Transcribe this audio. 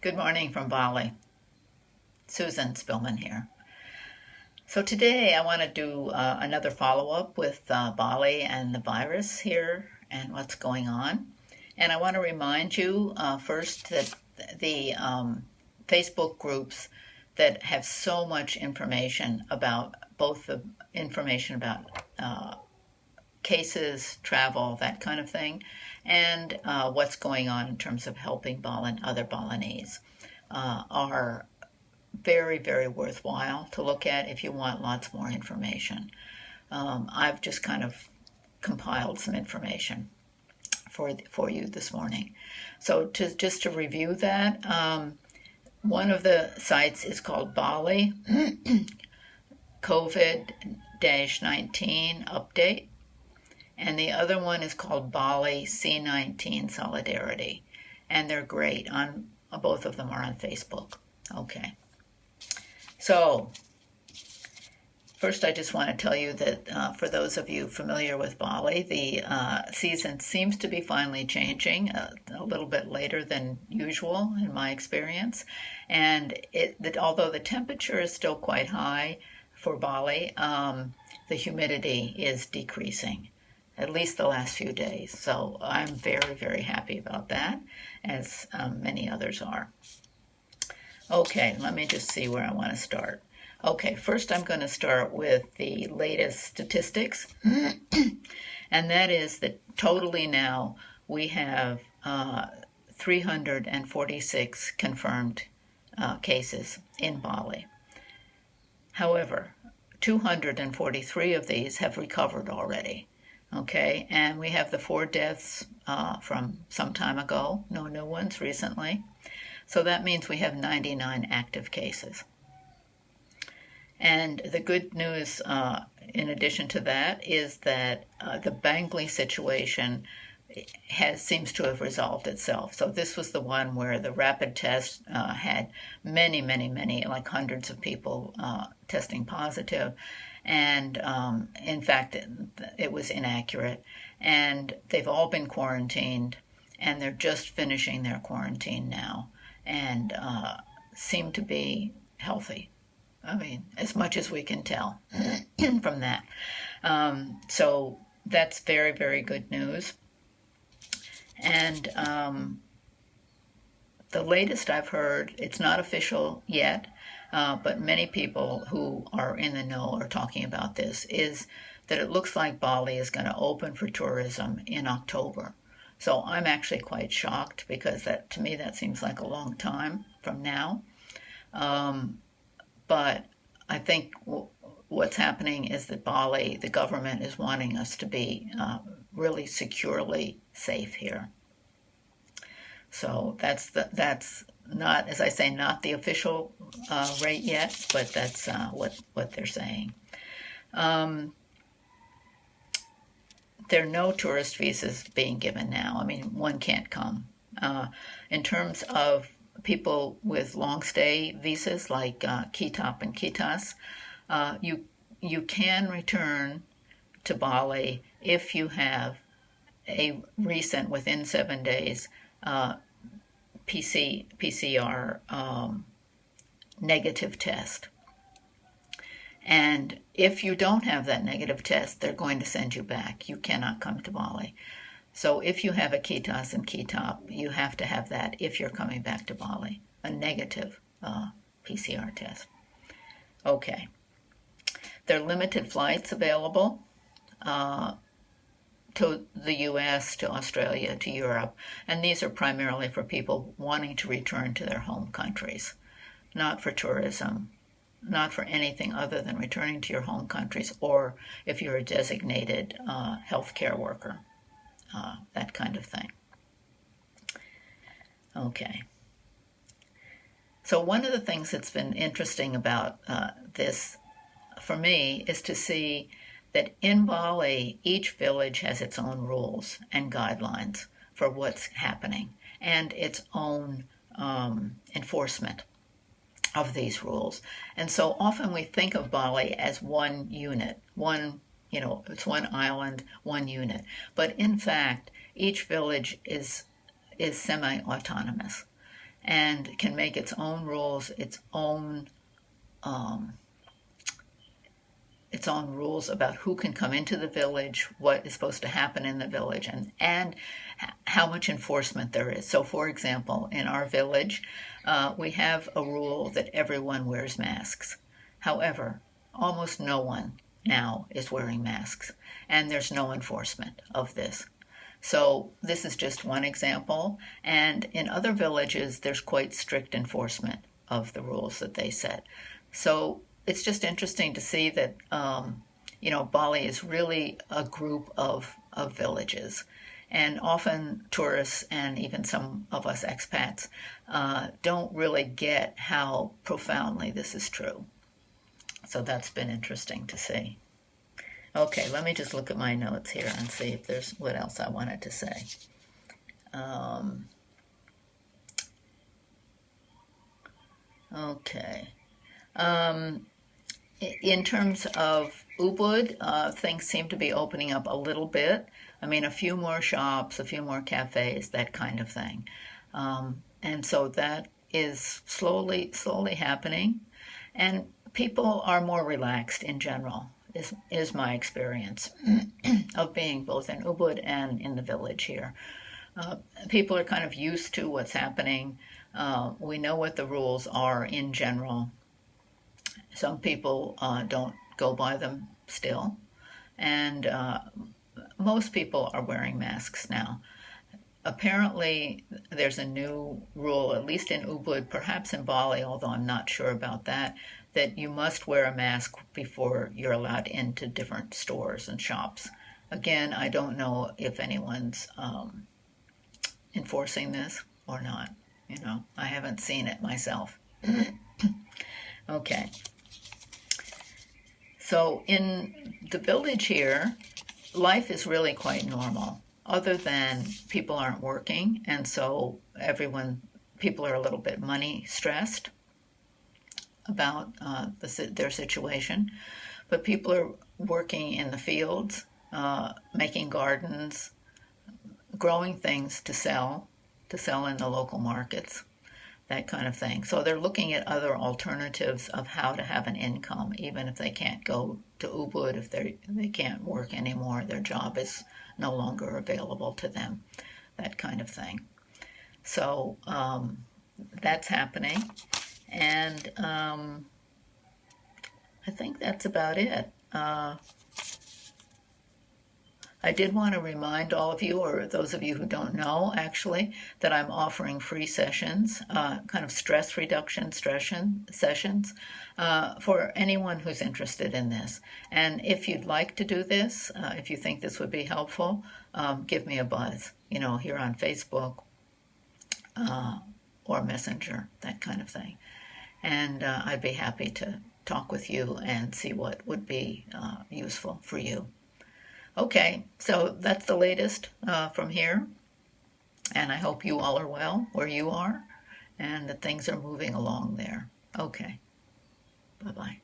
Good morning from Bali. Susan Spillman here. So today I want to do another follow-up with Bali and the virus here and what's going on. And I want to remind you first that the Facebook groups that have so much information about both the information about cases, travel, that kind of thing, and what's going on in terms of helping other Balinese are very, very worthwhile to look at if you want lots more information. I've just kind of compiled some information for you this morning. So just to review that, one of the sites is called Bali COVID-19 Update, and the other one is called Bali C19 Solidarity, and they're great. Both of them are on Facebook. Okay. So, first I just want to tell you that for those of you familiar with Bali, the season seems to be finally changing a little bit later than usual in my experience. And although the temperature is still quite high for Bali, the humidity is decreasing, at least the last few days. So I'm very, very happy about that, as many others are. Okay, let me just see where I want to start. Okay, first I'm going to start with the latest statistics, and that is that totally now we have 346 confirmed cases in Bali. However, 243 of these have recovered already. Okay, and we have the 4 deaths from some time ago, no new ones recently. So that means we have 99 active cases. And the good news, in addition to that, is that the Bangli situation seems to have resolved itself. So this was the one where the rapid test had many, like hundreds of people testing positive. And in fact, it was inaccurate. And they've all been quarantined, and they're just finishing their quarantine now, and seem to be healthy. I mean, as much as we can tell from that. So that's very, very good news. And the latest I've heard, it's not official yet, but many people who are in the know are talking about this, is that it looks like Bali is going to open for tourism in October. So I'm actually quite shocked, because to me that seems like a long time from now. But I think what's happening is that Bali, the government, is wanting us to be really securely safe here. So that's not, as I say, not the official rate yet, but that's what they're saying. There are no tourist visas being given now. I mean, one can't come. In terms of people with long stay visas like Kitap and Kitas, you can return to Bali if you have a recent, within 7 days, PCR negative test. And if you don't have that negative test, they're going to send you back. You cannot come to Bali. So if you have a Kitas and Kitap, you have to have that if you're coming back to Bali, a negative PCR test. Okay. There are limited flights available to the U.S., to Australia, to Europe, and these are primarily for people wanting to return to their home countries, not for tourism, not for anything other than returning to your home countries, or if you're a designated healthcare worker, that kind of thing. Okay. So one of the things that's been interesting about this, for me, is to see that in Bali, each village has its own rules and guidelines for what's happening, and its own enforcement of these rules. And so often we think of Bali as one unit, it's one island, one unit. But in fact, each village is semi-autonomous. and can make its own rules, its own rules about who can come into the village, what is supposed to happen in the village, and how much enforcement there is. So, for example, in our village, we have a rule that everyone wears masks. However, almost no one now is wearing masks, and there's no enforcement of this. So this is just one example, and in other villages, there's quite strict enforcement of the rules that they set. So it's just interesting to see that, Bali is really a group of villages. And often tourists and even some of us expats don't really get how profoundly this is true. So that's been interesting to see. Okay, let me just look at my notes here and see if there's what else I wanted to say. Okay. In terms of Ubud, things seem to be opening up a little bit. I mean, a few more shops, a few more cafes, that kind of thing. And so that is slowly happening. And people are more relaxed in general, is my experience of being both in Ubud and in the village here. People are kind of used to what's happening. We know what the rules are in general. Some people don't go by them still, and most people are wearing masks now. Apparently, there's a new rule, at least in Ubud, perhaps in Bali, although I'm not sure about that you must wear a mask before you're allowed into different stores and shops. Again, I don't know if anyone's enforcing this or not. I haven't seen it myself. Okay. So in the village here, life is really quite normal, other than people aren't working, and so people are a little bit money stressed about their situation. But people are working in the fields, making gardens, growing things to sell in the local markets, that kind of thing. So they're looking at other alternatives of how to have an income, even if they can't go to Ubud, if they can't work anymore, their job is no longer available to them, that kind of thing. So that's happening, and I think that's about it. I did want to remind all of you, or those of you who don't know, actually, that I'm offering free sessions, kind of stress reduction sessions, for anyone who's interested in this. And if you'd like to do this, if you think this would be helpful, give me a buzz, here on Facebook or Messenger, that kind of thing. And I'd be happy to talk with you and see what would be useful for you. Okay, so that's the latest from here, and I hope you all are well where you are, and that things are moving along there. Okay, bye-bye.